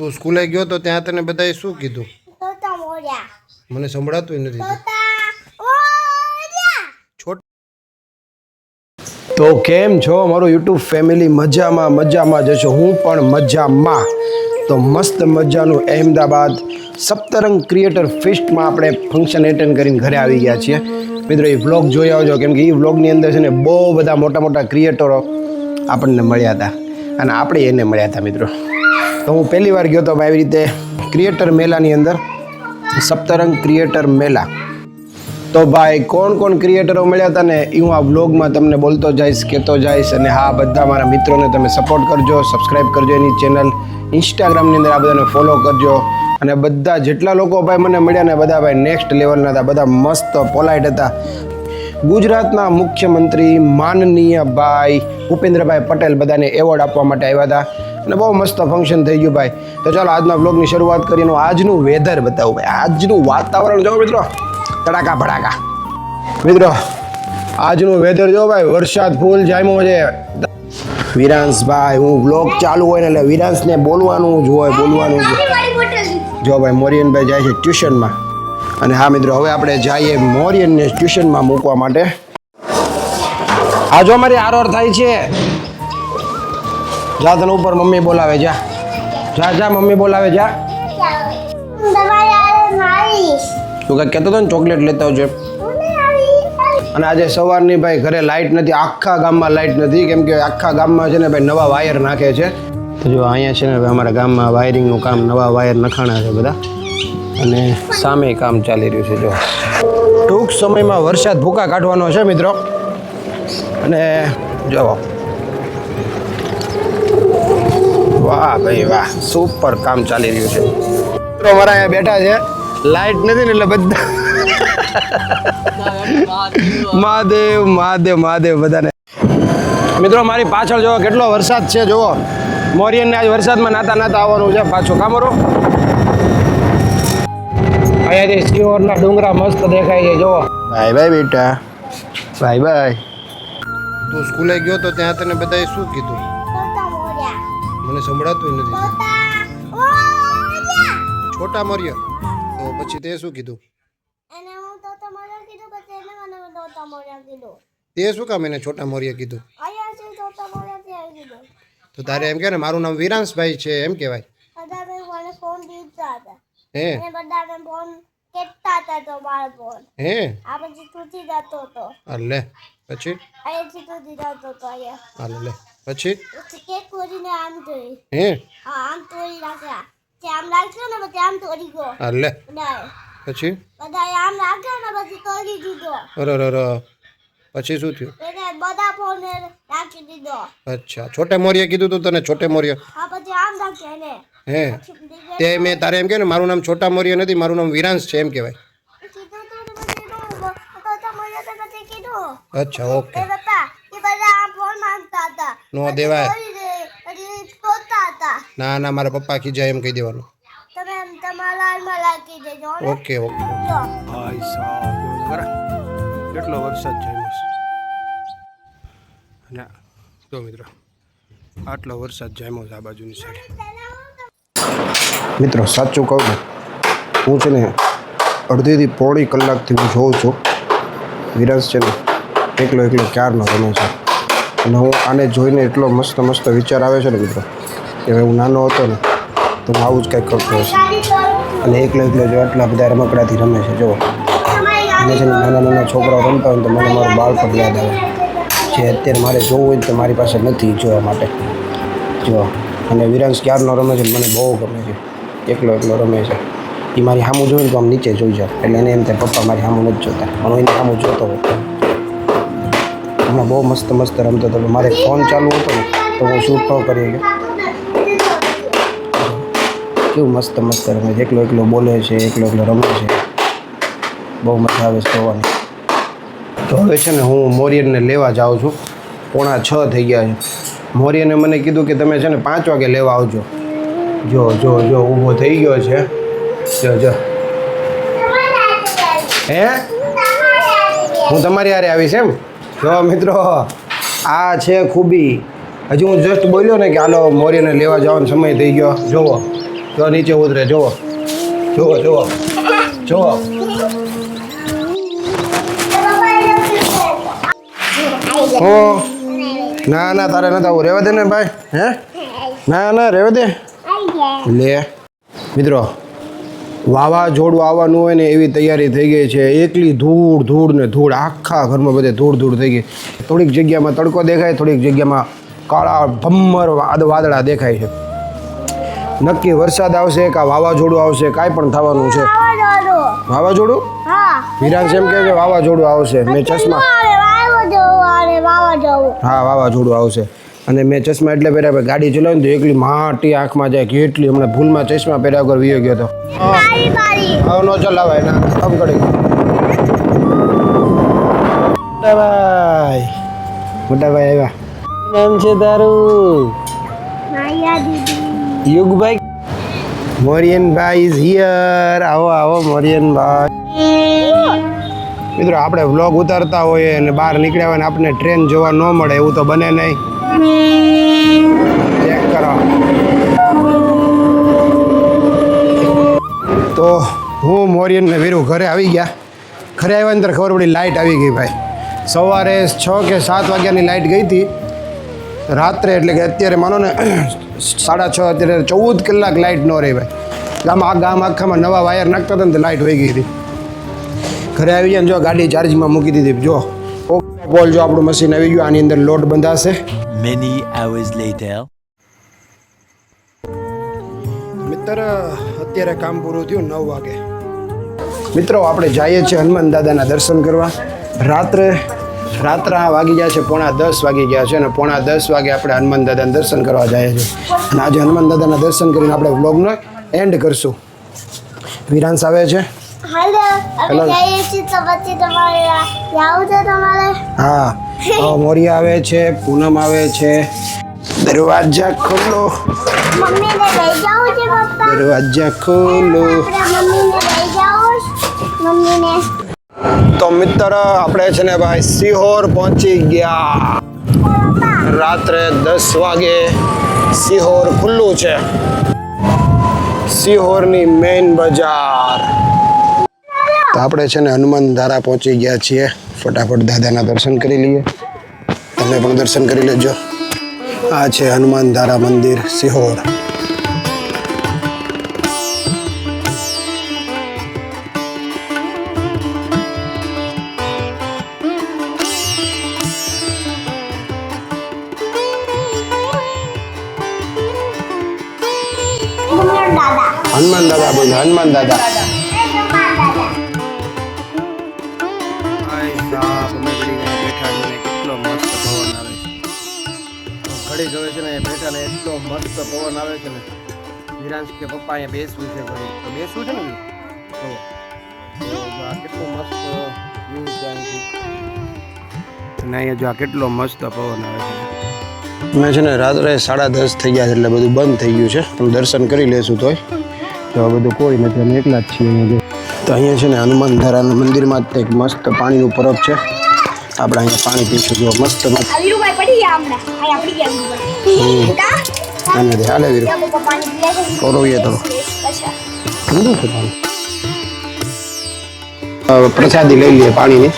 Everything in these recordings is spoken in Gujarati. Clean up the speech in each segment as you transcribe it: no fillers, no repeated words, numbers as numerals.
તું સ્કૂલે ગયો તો ત્યાં તને બધાએ શું કીધું? તોતા મોર્યા. મને સંભળાતું નથી. તોતા મોર્યા. તો કેમ છો મારું યુટ્યુબ ફેમિલી? મજામાં જશો. હું પણ મજામાં. તો મસ્ત મજાનું અહેમદાબાદ સપ્તરંગ ક્રિએટર ફેસ્ટમાં આપણે ફંક્શન એટેન્ડ કરીને ઘરે આવી ગયા છીએ. મિત્રો એ વ્લોગ જોઈ આવજો, કેમ કે એ વ્લોગની અંદર છે ને બહુ બધા મોટા ક્રિએટરો આપણને મળ્યા હતા અને આપણે એને મળ્યા હતા મિત્રો. તો હું પહેલી વાર ગયો હતો આવી રીતે ક્રિએટર મેલાની અંદર, સપ્તરંગ ક્રિએટર મેલા. તો ભાઈ કોણ ક્રિએટરો મળ્યા હતા ને એ હું આ વ્લોગમાં તમને બોલતો જઈશ, કહેતો જઈશ. અને હા, બધા મારા મિત્રોને તમે સપોર્ટ કરજો, સબસ્ક્રાઈબ કરજો એની ચેનલ, ઇન્સ્ટાગ્રામની અંદર આ બધાને ફોલો કરજો. અને બધા જેટલા લોકો ભાઈ મને મળ્યા ને બધા ભાઈ નેક્સ્ટ લેવલના હતા, બધા મસ્ત પોલાઇટ હતા. ગુજરાતના મુખ્યમંત્રી માનનીય ભાઈ ભૂપેન્દ્રભાઈ પટેલ બધાને એવોર્ડ આપવા માટે આવ્યા હતા અને બહુ મસ્ત ફંક્શન થઈ ગયું ભાઈ. તો ચાલો આજના વ્લોગની શરૂઆત કરીને આજનું વેધર બતાવું ભાઈ. આજનું વાતાવરણ જો મિત્રો, તડાકા ભડાકા. મિત્રો આજનું વેધર જો ભાઈ, વરસાદ ફૂલ જામ્યો છે. વિરાંશભાઈ, હું વ્લોગ ચાલુ હોય ને એટલે વિરાંશને બોલવાનું જ હોય. જો ભાઈ મોરિયનભાઈ જાય છે ટ્યુશનમાં. અને હા મિત્રો, હવે આપણે જઈએ મોરિયનને ટ્યુશનમાં મૂકવા માટે. આ જો અમારી આરોર થાય છે. જા તને ઉપર મમ્મી બોલાવે, જા મમ્મી બોલાવે, જા. તું કંઈક કહેતો હતો ને ચોકલેટ લેતા આવજો. અને આજે સવારની ભાઈ ઘરે લાઇટ નથી, આખા ગામમાં લાઇટ નથી, કેમ કે આખા ગામમાં છે ને ભાઈ નવા વાયર નાખે છે. તો જો અહીંયા છે ને ભાઈ અમારા ગામમાં વાયરિંગનું કામ, નવા વાયર નખાણા છે બધા, અને સામે કામ ચાલી રહ્યું છે. જો ટૂંક સમયમાં વરસાદ ભૂકા કાઢવાનો છે મિત્રો. અને જો વાહ ભાઈ વાહ, સુપર કામ ચાલી રહ્યું છે મિત્રો. અમારા અહીંયા બેઠા છે, લાઇટ નથી ને એટલે બધા મહાદેવ બધાને. મિત્રો મારી પાછળ જોવો કેટલો વરસાદ છે. જોવો મોરિયનને આજ વરસાદમાં નાતા આવવાનું છે પાછો. કામરો અહીંયાથી સિંહોરના ડુંગરા મસ્ત દેખાય છે. જોવો ભાઈ બેટા, ભાઈ તું સ્કૂલે ગયો તો ત્યાં તને બધાએ શું કીધું? તોતા મોર્યા. મને સંભળાતું નથી. તોતા મોર્યા. છોટા મોરિયા. તો પછી તે શું કીધું? અને હું તોતા મોર્યા કીધું, પછી એને મને તોતા મોર્યા કીધું. તે શું કામ એને છોટા મોરિયા કીધું? અહીંયા છે તોતા મોર્યા તે કીધું. તો તારે એમ કે ને મારું નામ વિરાંશભાઈ છે એમ કહેવાય. બધા મને ફોન દીધા હતા. હે અને બધા ફોન કેતા હતા તો મારો ફોન. હે આ પછી તૂટી જતો હતો. લે પછી અહીંયાથી તૂટી જતો હતો અહીંયા. લે પછી કેક તોડીને આમ તોડી. હે હા, આમ તોડી નાખ્યા. તે આમ લાગ્યો ને પછી આમ તોડી ગયો. લે બધાએ પછી આમ લાગ્યો ને પછી તોડી દીધો. અરે પછી શું થયું? એને બધા ફોન રાખી દીધો. અચ્છા, છોટે મોરિયા કીધું તું તને? છોટે મોરિયા. હા, પછી આમ રાખ્યા એને. હે તે મેં તારે એમ કે ને મારું નામ છોટા મોરિયા નથી, મારું નામ વિરાંશ છે એમ કહેવાય. અચ્છા, ઓકે. નો દેવાય. ના મારા પપ્પા ખીજાય એમ કહી દેવાનું. ઓકે. ભાઈ સાહેબ કેટલો વરસાદ છે જો મિત્રો, આટલો વરસાદ જામ્યો છે આ બાજુની સાઈડ. મિત્રો સાચું કહું ને, હું છે ને અડધીથી પોણી કલાકથી હું જોઉં છું વિરાંશ છે ને એકલો ક્યારનો રમે છે. અને હું આને જોઈને એટલો મસ્ત વિચાર આવે છે ને મિત્રો, કે હું નાનો હતો ને તો હું આવું જ કંઈક કરતો હશે. અને એકલો જો આટલા બધા રમકડાથી રમે છે. જો અને છે ને નાના છોકરાઓ રમતા હોય તો મને મારું બાળપણ યાદ આવે, જે અત્યારે મારે જોવું હોય તો મારી પાસે નથી જોવા માટે. જો અને વિરાંશ ક્યારનો રમે છે, મને બહુ ગમે છે. એકલો રમે છે. એ મારી સામું જોઈને તો આમ નીચે જોઈ જાવ એટલે એને એમ થાય પપ્પા મારી સામું નથી જોતા, પણ હું એને સામું જોતો હોય. હમણાં બહુ મસ્ત રમતો હતો. મારે ફોન ચાલુ હતો ને તો હું શૂટ ન કરી ગયો. કેવું મસ્ત રમે છે, એકલો બોલે છે, એકલો રમે છે. બહુ મજા આવે છે જોવાની. તો હવે છે ને હું મોરિયનને લેવા જાઉં છું. 5:45 થઈ ગયા છે. મોરિયને મને કીધું કે તમે છે ને 5 વાગે લેવા આવજો. જો ઊભો થઈ ગયો છે. જો હે હું તમારી હારે આવીશ એમ? જો મિત્રો આ છે ખૂબી. હજી હું જસ્ટ બોલ્યો ને કે હાલો મોરિયને લેવા જવાનો સમય થઈ ગયો. જોવો જો નીચે ઉતરે જોવો જોવો જોવો જોવો ઓ ના ના તારે નથી આવું રહેવા દે ને ભાઈ હે ના ના રહેવા દે લે મિત્રો વાવાઝોડું આવવાનું હોય ને એવી તૈયારી થઈ ગઈ છે એકલી ધૂળ ધૂળ ને ધૂળ આખા ઘરમાં બધે ધૂળ ધૂળ થઈ ગઈ થોડીક જગ્યામાં તડકો દેખાય થોડીક જગ્યામાં કાળા ભમ્મર વાદળા દેખાય છે નક્કી વરસાદ આવશે કે વાવાઝોડું આવશે કાંઈ પણ થવાનું છે વાવાઝોડું વિરાંશ એમ કહે છે વાવાઝોડું આવશે મેં ચશ્મા હા વાવાઝોડું આવશે અને મેં ચશ્મા એટલે પહેર્યા ભાઈ ગાડી ચલાવી તો એકલી માટી આંખમાં જાય કેટલી હમણાં ભૂલમાં ચશ્મા પહેર્યા વગર વીયો ગયો હતો હવે નો ચલાવાય ના આમ કરી મોટા ભાઈ આવ્યા નામ છે તારું યુગભાઈ મોરિયનભાઈ ઇઝ હિયર આવો આવો મોરિયનભાઈ મિત્રો આપણે વ્લોગ ઉતારતા હોઈએ અને બહાર નીકળ્યા હોય ને આપણને ટ્રેન જોવા ન મળે એવું તો બને નહીં ચેક કરો તો હું મોરિયન ને વીરુ ઘરે આવી ગયા ઘરે આવ્યા ને ત્યારે ખબર પડી લાઇટ આવી ગઈ ભાઈ સવારે 6 કે 7 વાગ્યાની લાઇટ ગઈ હતી રાત્રે એટલે કે અત્યારે માનો ને 6:30 અત્યારે 14 કલાક લાઇટ ન રહી ભાઈ ગામ આખામાં નવા વાયર નાખતા હતા ને તો લાઇટ વહી ગઈ હતી ઘરે આવી જાય ને જો ગાડી ચાર્જિંગમાં મૂકી દીધી જો પોલ જો આપણું મશીન આવી ગયું આની અંદર લોડ બંધાશે Many hours later. મિત્ર અત્યારે કામ પૂરું થયું 9 વાગે મિત્રો આપણે જઈએ છીએ હનુમાન દાદાના દર્શન કરવા રાત્રે વાગી ગયા છે 9:30 વાગી ગયા છે અને 9:30 વાગે આપણે હનુમાન દાદાના દર્શન કરવા જઈએ છીએ અને આજે હનુમાન દાદાના દર્શન કરીને આપણે વ્લોગનો એન્ડ કરશું વિરાંશ આવે છે હેલો જઈએ છીએ તો પછી તમારે આવું છે તમારે હા મોરિયા આવે છે પૂનમ આવે છે દરવાજા ખોલો મમ્મીને લઈ જાઉં છે પપ્પા દરવાજા ખોલો મમ્મીને લઈ જાઉં મમ્મીને તો મિત્ર આપણે છે ને ભાઈ સિહોર પહોંચી ગયા રાત્રે 10 વાગે સિહોર ખુલ્લું છે સિહોરની મેઇન બજાર તો આપણે છે ને હનુમાન ધારા પહોંચી ગયા છીએ ફટાફટ દાદાના દર્શન કરી લઈએ તમે પણ દર્શન કરી લેજો આ છે હનુમાન ધારા મંદિર સિહોર હનુમાન દાદા બોલો હનુમાન દાદા ઘડી ગયો છે ને બેઠા ને એટલો મસ્ત પવન આવે છે ને વિરાંશ કે પપ્પા અહીંયા બેસવું છે ઘડી તો બેસવું છે ને તો આ કેટલો મસ્ત વ્યૂ છે અહીંથી અને અહીંયા જો આ કેટલો મસ્ત પવન આવે છે મેં છે ને રાત્રે 10:30 થઈ ગયા છે એટલે બધું બંધ થઈ ગયું છે પણ દર્શન કરી લેશું તોય તો બધું કોઈ નથી અમે એકલા જ છીએ અહીંયા તો અહીંયા છે ને હનુમાન ધારાના મંદિરમાં એક મસ્ત પાણીનું પરબ છે આપણે અહીંયા પાણી પીશું જો મસ્ત મસ્ત અને હાલે વીરો કોરોઈએ તો ઠંડુ છે પાણી પ્રસાદી લઈ લઈએ પાણીની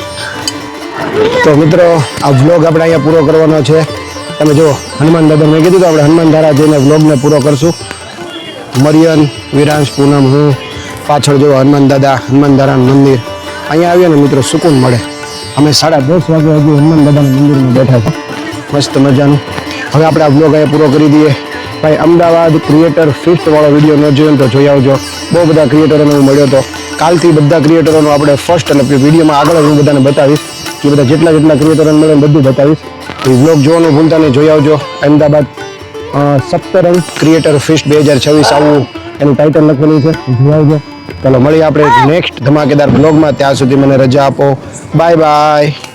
તો મિત્રો આ વ્લોગ આપણે અહીંયા પૂરો કરવાનો છે તમે જો હનુમાન દાદા મેં કીધું તો આપણે હનુમાન ધારા જઈને વ્લોગને પૂરો કરશું મરિયન વિરાંશ પૂનમ હું પાછળ જો હનુમાન દાદા હનુમાન ધારાનું મંદિર અહીંયા આવીએ ને મિત્રો સુકૂન મળે અમે 10:30 વાગે હજુ હનુમાન દાદાના મંદિરમાં બેઠા છે મસ્ત મજાનું હવે આપણે આ વ્લોગ અહીંયા પૂરો કરી દઈએ ભાઈ અમદાવાદ ક્રિએટર ફિસ્ટવાળો વિડીયો ન જોયો તો જોઈ આવજો બહુ બધા ક્રિએટરોને હું મળ્યો હતો કાલથી બધા ક્રિએટરોનો આપણે ફર્સ્ટ એટલે વિડીયોમાં આગળ હું બધાને બતાવીશ કે બધા જેટલા ક્રિએટરોને મળે બધું બતાવીશ એ વ્લોગ જોવાનું ભૂલતા નહીં જોઈ આવજો અમદાવાદ સપ્તરંગ ક્રિએટર ફિસ્ટ 2026 આવું એનું ટાઇટલ લખેલું છે જોઈ આવજો ચાલો મળીએ આપણે નેક્સ્ટ ધમાકેદાર વ્લોગમાં ત્યાં સુધી મને રજા આપો બાય બાય